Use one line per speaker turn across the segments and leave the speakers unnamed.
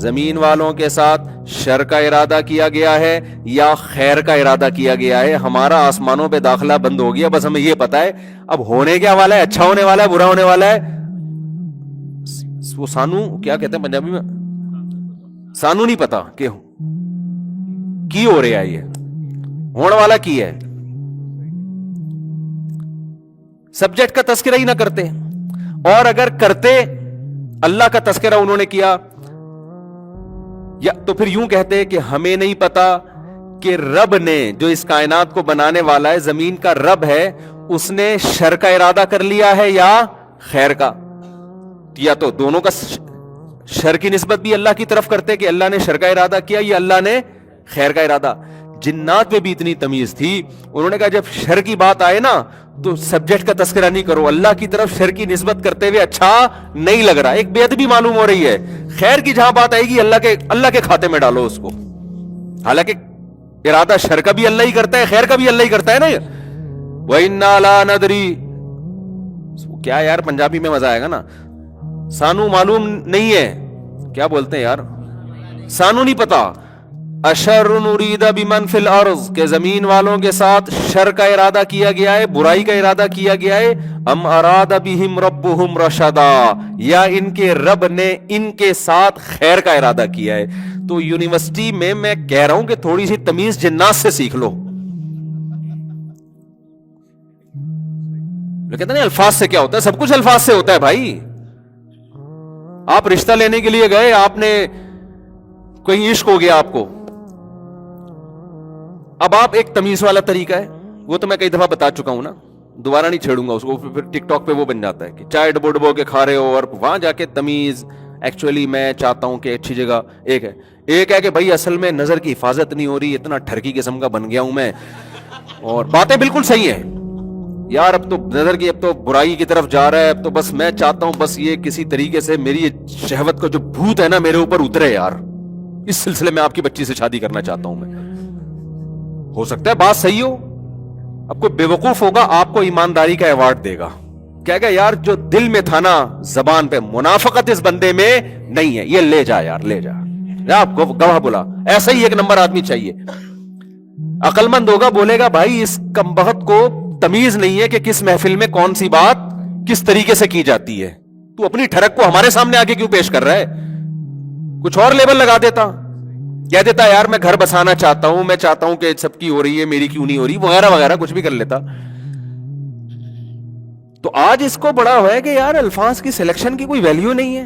زمین والوں کے ساتھ شر کا ارادہ کیا گیا ہے یا خیر کا ارادہ کیا گیا ہے. ہمارا آسمانوں پہ داخلہ بند ہو گیا, بس ہمیں یہ پتا ہے اب ہونے کیا والا ہے, اچھا ہونے والا ہے برا ہونے والا ہے. وہ سانو کیا کہتے ہیں پنجابی میں, سانو نہیں پتا کہ کی ہو رہا ہے, یہ ہونے والا کی ہے. سبجیکٹ کا تذکرہ ہی نہ کرتے, اور اگر کرتے اللہ کا تذکرہ انہوں نے کیا, یا تو پھر یوں کہتے کہ ہمیں نہیں پتا کہ رب نے جو اس کائنات کو بنانے والا ہے, زمین کا رب ہے, اس نے شر کا ارادہ کر لیا ہے یا خیر کا. یا تو دونوں کا شر کی نسبت بھی اللہ کی طرف کرتے کہ اللہ نے شر کا ارادہ کیا یا اللہ نے خیر کا ارادہ. جنات میں بھی اتنی تمیز تھی, انہوں نے کہا جب شر کی بات آئے نا تو سبجیکٹ کا تذکرہ نہیں کرو, اللہ کی طرف شر کی نسبت کرتے ہوئے اچھا نہیں لگ رہا, ایک بے ادبی معلوم ہو رہی ہے. خیر کی جہاں بات آئے گی اللہ کے کھاتے میں ڈالو اس کو, حالانکہ ارادہ شر کا بھی اللہ ہی کرتا ہے, خیر کا بھی اللہ ہی کرتا ہے نا. وَإِنَّا لَا نَدْرِي, کیا یار پنجابی میں مزہ آئے گا نا, سانو معلوم نہیں ہے, کیا بولتے ہیں یار, سانو نہیں پتا. اشر نرید بمن فی الارض, کہ زمین والوں کے ساتھ شر کا ارادہ کیا گیا ہے, برائی کا ارادہ کیا گیا ہے. ام اراد بہم ربہم رشدا, یا ان کے رب نے ان کے ساتھ خیر کا ارادہ کیا ہے. تو یونیورسٹی میں کہہ رہا ہوں کہ تھوڑی سی تمیز جنات سے سیکھ لو. کہتے ہیں الفاظ سے کیا ہوتا ہے, سب کچھ الفاظ سے ہوتا ہے بھائی. آپ رشتہ لینے کے لیے گئے, آپ نے کوئی عشق ہو گیا آپ کو, اب آپ ایک تمیز والا طریقہ ہے, وہ تو میں کئی دفعہ بتا چکا ہوں نا, دوبارہ نہیں چھیڑوں گا اس کو. پھر ٹک ٹاک پہ وہ بن جاتا ہے کہ چائے ڈبو ڈبو کے کھا رہے ہو, اور وہاں جا کے تمیز. ایکچولی میں چاہتا ہوں کہ اچھی جگہ ایک ہے کہ بھائی اصل میں نظر کی حفاظت نہیں ہو رہی, اتنا ٹھرکی قسم کا بن گیا ہوں میں, اور باتیں بالکل صحیح ہیں یار, اب تو نظر کی اب تو برائی کی طرف جا رہا ہے, اب تو بس میں چاہتا ہوں بس یہ کسی طریقے سے میری شہوت کا جو بھوت ہے نا میرے اوپر اترے یار. اس سلسلے میں آپ کی بچی سے شادی کرنا چاہتا ہوں میں. ہو سکتا ہے بات صحیح ہو, اب کوئی بیوقوف ہوگا آپ کو ایمانداری کا ایوارڈ دے گا, کہے گا یار جو دل میں تھا نا زبان پہ, منافقت اس بندے میں نہیں ہے, یہ لے جا یار, لے جا, آپ گواہ بلا. ایسا ہی ایک نمبر آدمی چاہیے, عقل مند ہوگا, بولے گا بھائی اس کمبخت کو تمیز نہیں ہے کہ کس محفل میں کون سی بات کس طریقے سے کی جاتی ہے, تو اپنی ٹھڑک کو ہمارے سامنے آگے کیوں پیش کر رہا ہے. کچھ اور لیبل لگا دیتا, کہہ دیتا یار میں گھر بسانا چاہتا ہوں, میں چاہتا ہوں کہ سب کی ہو رہی ہے میری کیوں نہیں ہو رہی, وغیرہ وغیرہ کچھ بھی کر لیتا. تو آج اس کو بڑا ہوا ہے کہ یار الفاظ کی سلیکشن کی کوئی ویلیو نہیں ہے.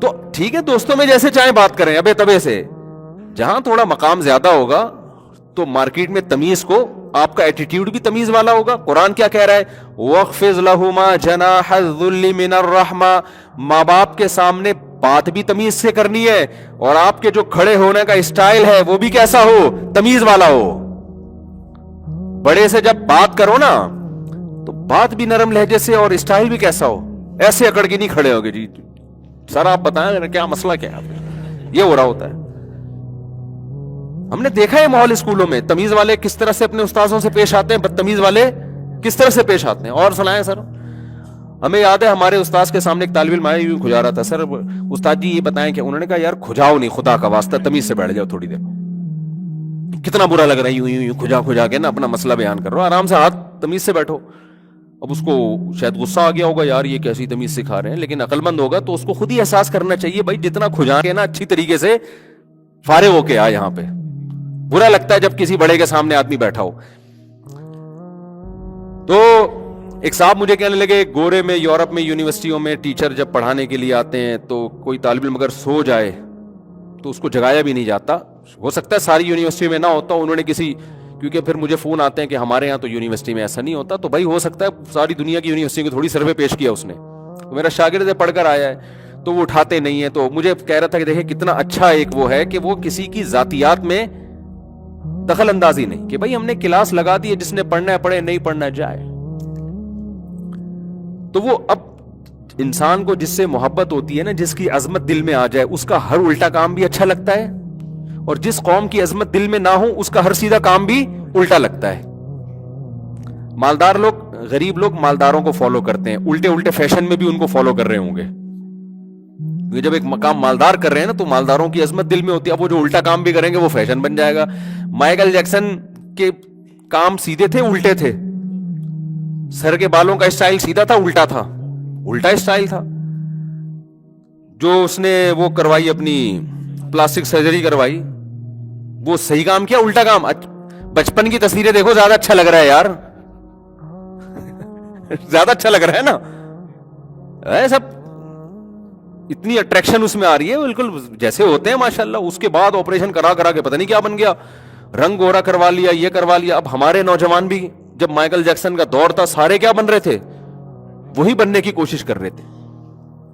تو ٹھیک ہے دوستوں میں جیسے چاہیں بات کریں ابے تبے سے, جہاں تھوڑا مقام زیادہ ہوگا تو مارکیٹ میں تمیز کو, آپ کا ایٹیٹیوڈ بھی تمیز والا ہوگا. قرآن کیا کہہ رہا ہے, وَاخْفِضْ لَهُمَا جَنَاحَ الذُّلِّ مِنَ الرَّحْمَةِ, ماں باپ کے سامنے بات بھی تمیز سے کرنی ہے, اور آپ کے جو کھڑے ہونے کا اسٹائل ہے وہ بھی کیسا ہو, تمیز والا ہو. بڑے سے جب بات کرو نا تو بات بھی نرم لہجے سے, اور اسٹائل بھی کیسا ہو, ایسے اکڑ کے نہیں کھڑے ہوگے جی سر آپ بتائیں کیا مسئلہ کیا ہے. یہ ہو رہا ہوتا ہے. ہم نے دیکھا ہے ماحول اسکولوں میں, تمیز والے کس طرح سے اپنے استاذوں سے پیش آتے ہیں, بدتمیز والے کس طرح سے پیش آتے ہیں. اور سنائیں سر, ہمیں یاد ہے ہمارے استاذ کے سامنے ایک طالب علم آیا, یوں کھجا رہا تھا, سر استاد جی یہ بتائیں کہ, انہوں نے کہا یار کھجاؤ نہیں, خدا کا واسطہ تمیز سے بیٹھ جاؤ تھوڑی دیر, کتنا برا لگ رہا ہے یوں یوں کھجا کے نا اپنا مسئلہ بیان کر رہا ہو, آرام سے ہاتھ تمیز سے بیٹھو. اب اس کو شاید غصہ آ گیا ہوگا یار یہ کیسی تمیز سکھا رہے ہیں, لیکن عقل مند ہوگا تو اس کو خود ہی احساس کرنا چاہیے بھائی جتنا کھجا کے نا اچھی طریقے سے فارغ ہو کے آ یہاں پہ. برا لگتا ہے جب کسی بڑے کے سامنے آدمی بیٹھا ہو. تو ایک صاحب مجھے کہنے لگے, گورے میں یورپ میں یونیورسٹیوں میں ٹیچر جب پڑھانے کے لیے آتے ہیں تو کوئی طالب علم اگر سو جائے تو اس کو جگایا بھی نہیں جاتا. ہو سکتا ہے ساری یونیورسٹی میں نہ ہوتا, انہوں نے کسی, کیونکہ پھر مجھے فون آتے ہیں کہ ہمارے یہاں تو یونیورسٹی میں ایسا نہیں ہوتا, تو بھائی ہو سکتا ہے ساری دنیا کی یونیورسٹی کو تھوڑی سروے پیش کیا اس نے, میرا شاگرد پڑھ کر آیا ہے تو وہ اٹھاتے نہیں ہے. تو مجھے کہہ رہا تھا کہ دیکھیں کتنا اچھا ایک وہ ہے کہ وہ کسی کی ذاتیات میں دخل اندازی نہیں, کہ بھائی ہم نے کلاس لگا دی ہے, جس نے پڑھنا ہے پڑھے, نہیں پڑھنا جائے. تو وہ اب انسان کو جس سے محبت ہوتی ہے نا, جس کی عظمت دل میں آ جائے, اس کا ہر الٹا کام بھی اچھا لگتا ہے, اور جس قوم کی عظمت دل میں نہ ہو اس کا ہر سیدھا کام بھی الٹا لگتا ہے. مالدار لوگ, غریب لوگ مالداروں کو فالو کرتے ہیں, الٹے الٹے فیشن میں بھی ان کو فالو کر رہے ہوں گے. کیونکہ جب ایک مقام مالدار کر رہے ہیں نا تو مالداروں کی عظمت دل میں ہوتی ہے. اب وہ جو الٹا کام بھی کریں گے وہ فیشن بن جائے گا. مائیکل جیکسن کے کام سیدھے تھے الٹے تھے؟ سر کے بالوں کا اسٹائل سیدھا تھا الٹا تھا؟ الٹا اسٹائل تھا. جو اس نے وہ کروائی اپنی پلاسٹک سرجری کروائی, وہ صحیح کام کیا الٹا کام؟ بچپن کی تصویریں دیکھو, زیادہ اچھا لگ رہا ہے یار, زیادہ اچھا لگ رہا ہے نا سب, اتنی اٹریکشن اس میں آ رہی ہے بالکل جیسے ہوتے ہیں ماشاءاللہ. اس کے بعد آپریشن کرا کے پتہ نہیں کیا بن گیا, رنگ گورا کروا لیا, یہ کروا لیا. اب ہمارے نوجوان بھی جب مائیکل جیکسن کا دور تھا سارے کیا بن رہے تھے؟ وہی بننے کی کوشش کر رہے تھے.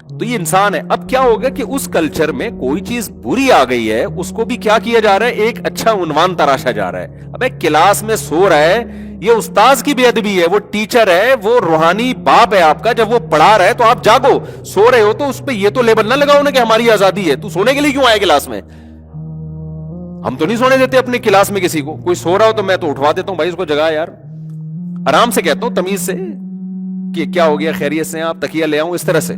تو یہ انسان ہے. اب کیا ہوگا کہ اس کلچر میں کوئی چیز بری آ گئی ہے, اس کو بھی کیا کیا جا رہا ہے؟ ایک اچھا عنوان تراشا جا رہا ہے. اب ایک کلاس میں سو رہا ہے, یہ استاذ کی بے ادبی ہے. وہ ٹیچر ہے, وہ روحانی باپ ہے آپ کا, جب وہ پڑھا رہا ہے تو آپ جاگو. سو رہے ہو تو اس پہ یہ تو لیبل نہ لگاؤ نا کہ ہماری آزادی ہے. تو سونے کے لیے کیوں آئے کلاس میں؟ ہم تو نہیں سونے دیتے اپنی کلاس میں کسی کو. کوئی سو رہا ہو تو میں تو اٹھوا دیتا ہوں, بھائی اس کو جگا یار, آرام سے کہتا ہوں, تمیز سے, کہ کیا ہو گیا, خیریت سے آپ تکیہ لے آؤں, اس طرح سے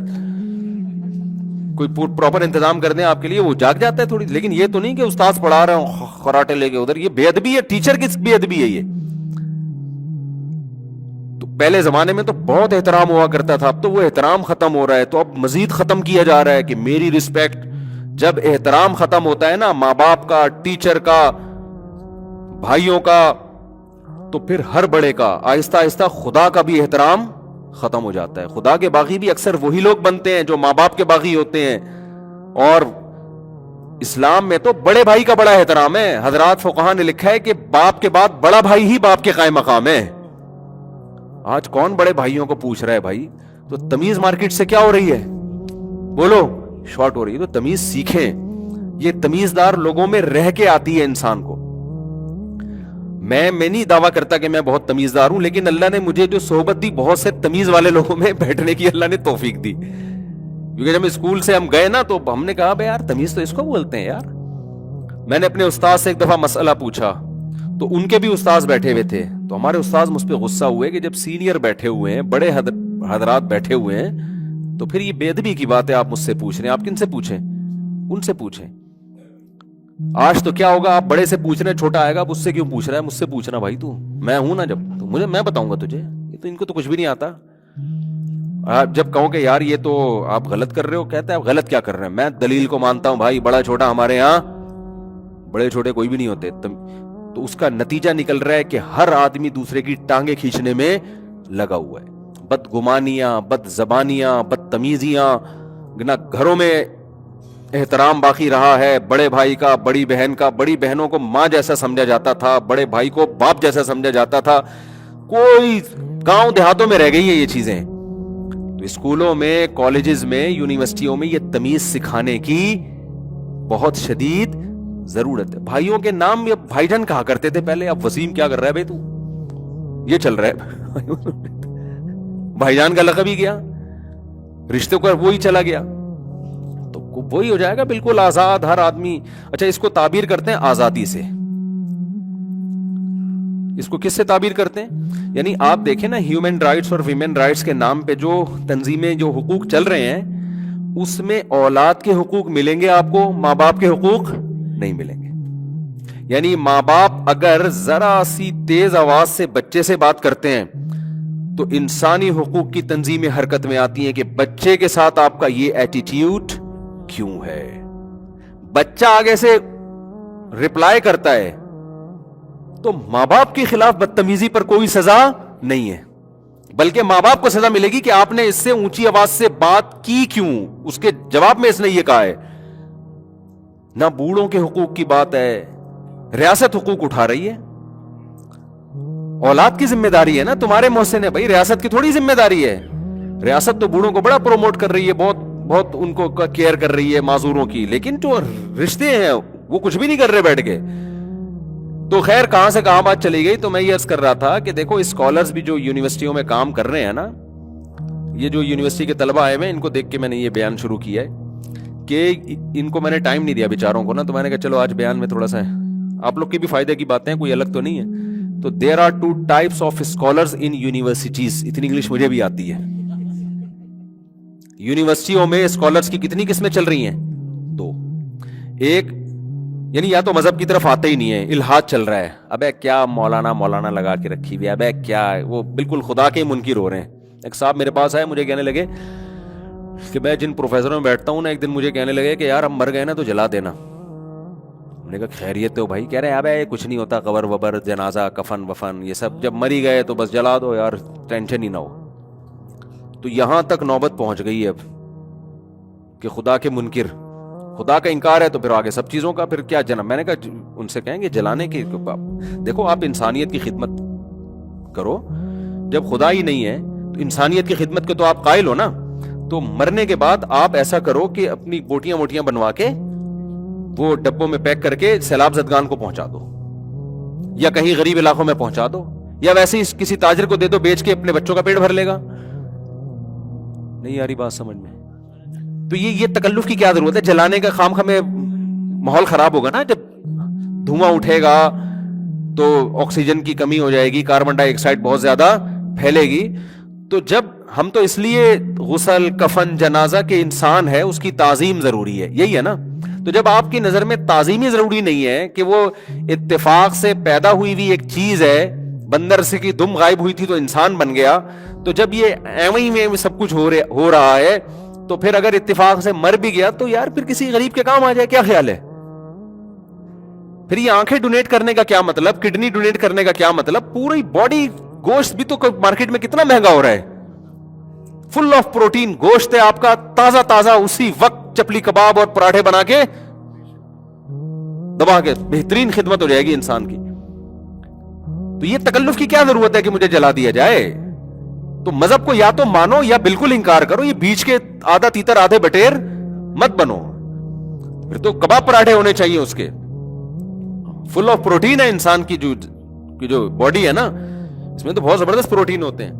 کوئی پراپر انتظام کر دیں آپ کے لیے, وہ جاگ جاتا ہے تھوڑی. لیکن یہ تو نہیں کہ استاذ پڑھا رہا ہوں خراٹے لے کے ادھر, یہ بے ادبی ہے. ٹیچر کی بے ادبی ہے یہ. تو پہلے زمانے میں تو بہت احترام ہوا کرتا تھا, اب تو وہ احترام ختم ہو رہا ہے. تو اب مزید ختم کیا جا رہا ہے کہ میری رسپیکٹ. جب احترام ختم ہوتا ہے نا ماں باپ کا, ٹیچر کا, بھائیوں کا, تو پھر ہر بڑے کا آہستہ آہستہ خدا کا بھی احترام ختم ہو جاتا ہے. خدا کے باغی بھی اکثر وہی لوگ بنتے ہیں جو ماں باپ کے باغی ہوتے ہیں. اور اسلام میں تو بڑے بھائی کا بڑا احترام ہے. حضرات فقہا نے لکھا ہے کہ باپ کے بعد بڑا بھائی ہی باپ کے قائم مقام ہے. آج کون بڑے بھائیوں کو پوچھ رہا ہے بھائی؟ تو تمیز مارکیٹ سے کیا ہو رہی ہے؟ بولو, شارٹ ہو رہی ہے. تو تمیز سیکھیں. یہ تمیزدار لوگوں میں رہ کے آتی ہے انسان کو. میں نہیں دعویٰ کرتا کہ میں بہت تمیزدار ہوں, لیکن اللہ نے مجھے جو صحبت دی, بہت سے تمیز والے لوگوں میں بیٹھنے کی اللہ نے توفیق دی. کیونکہ جب اسکول سے ہم گئے نا تو ہم نے کہا بھائی یار تمیز تو اس کو بولتے ہیں یار. میں نے اپنے استاد سے ایک دفعہ مسئلہ پوچھا, تو ان کے بھی استاذ بیٹھے ہوئے تھے. تو ہمارے استاذ مجھ پہ غصہ ہوئے کہ جب سینئر بیٹھے ہوئے ہیں, بڑے حضرات بیٹھے ہوئے ہیں, تو پھر یہ بے ادبی کی بات ہے آپ مجھ سے پوچھ رہے ہیں. آپ کن سے پوچھیں؟ ان سے پوچھیں. آج تو کیا ہوگا, آپ بڑے سے پوچھ رہے ہیں, چھوٹا آئے گا, مجھ سے کیوں پوچھ رہا ہے؟ مجھ سے پوچھنا بھائی, تو میں ہوں نا, جب تو مجھے میں بتاؤں گا تجھے. یہ تو ان کو تو کچھ بھی نہیں آتا. جب کہوں کہ یار یہ تو آپ غلط کر رہے ہو, کہتے ہیں آپ غلط کیا کر رہے ہیں؟ میں دلیل کو مانتا ہوں بھائی, بڑا چھوٹا ہمارے یہاں بڑے چھوٹے کوئی بھی نہیں ہوتے. تو اس کا نتیجہ نکل رہا ہے کہ ہر آدمی دوسرے کی ٹانگیں کھینچنے میں لگا ہوا ہے. بدگمانیاں, بد زبانیاں, بدتمیزیاں, نہ گھروں میں احترام باقی رہا ہے. بڑے بھائی کا, بڑی بہن کا, بڑی بہنوں کو ماں جیسا سمجھا جاتا تھا, بڑے بھائی کو باپ جیسا سمجھا جاتا تھا. کوئی گاؤں دیہاتوں میں رہ گئی ہیں یہ چیزیں. تو اسکولوں میں, کالجز میں, یونیورسٹیوں میں یہ تمیز سکھانے کی بہت شدید ضرورت ہے. بھائیوں کے نام بھائی جان کہا کرتے تھے پہلے, اب وسیم کیا کر رہا ہے بھائی, تو یہ چل رہا ہے بھائی جان کا لقب ہی گیا, رشتے کو وہی چلا گیا. تو وہی ہو جائے گا بالکل آزاد ہر آدمی. اچھا, اس کو تعبیر کرتے ہیں آزادی سے. اس کو کس سے تعبیر کرتے ہیں؟ یعنی آپ دیکھیں نا, ہیومن رائٹس اور ویمن رائٹس کے نام پہ جو تنظیمیں, جو حقوق چل رہے ہیں, اس میں اولاد کے حقوق ملیں گے آپ کو, ماں باپ کے حقوق نہیں ملیں گے. یعنی ماں باپ اگر ذرا سی تیز آواز سے بچے سے بات کرتے ہیں تو انسانی حقوق کی تنظیمیں حرکت میں آتی ہیں کہ بچے کے ساتھ آپ کا یہ ایٹیٹیوڈ کیوں ہے. بچہ آگے سے رپلائی کرتا ہے تو ماں باپ کے خلاف بدتمیزی پر کوئی سزا نہیں ہے, بلکہ ماں باپ کو سزا ملے گی کہ آپ نے اس سے اونچی آواز سے بات کی کیوں. اس کے جواب میں اس نے یہ کہا ہے. نہ بوڑھوں کے حقوق کی بات ہے, ریاست حقوق اٹھا رہی ہے. اولاد کی ذمہ داری ہے نا, تمہارے محسن ہے بھائی, ریاست کی تھوڑی ذمہ داری ہے. ریاست تو بوڑھوں کو بڑا پروموٹ کر رہی ہے, بہت بہت ان کو کیئر کر رہی ہے معذوروں کی, لیکن جو رشتے ہیں وہ کچھ بھی نہیں کر رہے بیٹھ کے. تو خیر کہاں سے کہاں بات چلی گئی. تو میں یہ عرض کر رہا تھا کہ دیکھو اسکالرز بھی جو یونیورسٹیوں میں کام کر رہے ہیں نا, یہ جو یونیورسٹی کے طلبہ آئے ہوئے, ان کو دیکھ کے میں نے یہ بیان شروع کیا ہے کہ ان کو میں نے ٹائم نہیں دیا بیچاروں کو نا, تو میں نے کہا چلو آج بیان میں تھوڑا سا آپ لوگ کی بھی فائدے کی باتیں, کوئی الگ تو نہیں ہے. تو there are 2 types of scholars in universities. اتنی انگلش مجھے بھی آتی ہے. یونیورسٹیوں میں اسکالرس کی کتنی قسمیں چل رہی ہیں؟ 2. ایک یعنی یا تو مذہب کی طرف آتے ہی نہیں ہے، الحاد چل رہا ہے، ابے کیا مولانا لگا کے رکھی ہوئی ہے، ابے کیا ہے، وہ بالکل خدا کے منکر ہو رہے ہیں. ایک صاحب میرے پاس آئے، مجھے کہنے لگے کہ میں جن پروفیسروں میں بیٹھتا ہوں نا، ایک دن مجھے کہنے لگے کہ یار ہم مر گئے نا تو جلا دینا. میں نے کہا خیریت ہو بھائی؟ کہہ رہے ابے کچھ نہیں ہوتا، قبر وبر جنازہ کفن وفن یہ سب، جب مری گئے تو بس جلا دو یار، ٹینشن ہی نہ ہو. تو یہاں تک نوبت پہنچ گئی ہے اب کہ خدا کے منکر، خدا کا انکار ہے تو پھر آگے سب چیزوں کا پھر کیا جنم. میں نے کہا ان سے کہیں گے جلانے کی، دیکھو آپ انسانیت کی خدمت کرو، جب خدا ہی نہیں ہے تو انسانیت کی خدمت کے تو آپ قائل ہو نا. تو مرنے کے بعد آپ ایسا کرو کہ اپنی بوٹیاں موٹیاں بنوا کے وہ ڈبوں میں پیک کر کے سیلاب زدگان کو پہنچا دو، یا کہیں غریب علاقوں میں پہنچا دو، یا ویسے ہی کسی تاجر کو دے دو، بیچ کے اپنے بچوں کا پیٹ بھر لے گا. نہیں آ رہی بات سمجھ میں؟ تو یہ تکلف کی کیا ضرورت ہے؟ جلانے کا خام خامے ماحول خراب ہوگا نا، جب دھواں اٹھے گا تو آکسیجن کی کمی ہو جائے گی، کاربن ڈائی آکسائڈ بہت زیادہ پھیلے گی. تو جب ہم تو اس لیے غسل کفن جنازہ کے انسان ہے اس کی تعظیم ضروری ہے، یہی ہے نا. تو جب آپ کی نظر میں تعظیم ہی ضروری نہیں ہے کہ وہ اتفاق سے پیدا ہوئی ہوئی ایک چیز ہے، بندر سے کی دم غائب ہوئی تھی تو انسان بن گیا، تو جب یہ ایویں میں سب کچھ ہو رہا ہے تو پھر اگر اتفاق سے مر بھی گیا تو یار پھر کسی غریب کے کام آ جائے، کیا خیال ہے؟ پھر یہ آنکھیں ڈونیٹ کرنے کا کیا مطلب، کڈنی ڈونیٹ کرنے کا کیا مطلب؟ پوری باڈی گوشت بھی تو مارکیٹ میں کتنا مہنگا ہو رہا ہے، فل آف پروٹین گوشت ہے آپ کا، تازہ اسی وقت چپلی کباب اور پراٹھے بنا کے دبا کے بہترین خدمت ہو جائے گی انسان کی. تو یہ تکلف کی کیا ضرورت ہے کہ مجھے جلا دیا جائے؟ تو مذہب کو یا تو مانو یا بالکل انکار کرو، یہ بیچ کے آدھا تیتر آدھے بٹیر مت بنو. پھر تو کباب پراٹھے ہونے چاہیے اس کے، فل آف پروٹین ہے انسان کی جو باڈی ہے نا، اس میں تو بہت زبردست پروٹین ہوتے ہیں.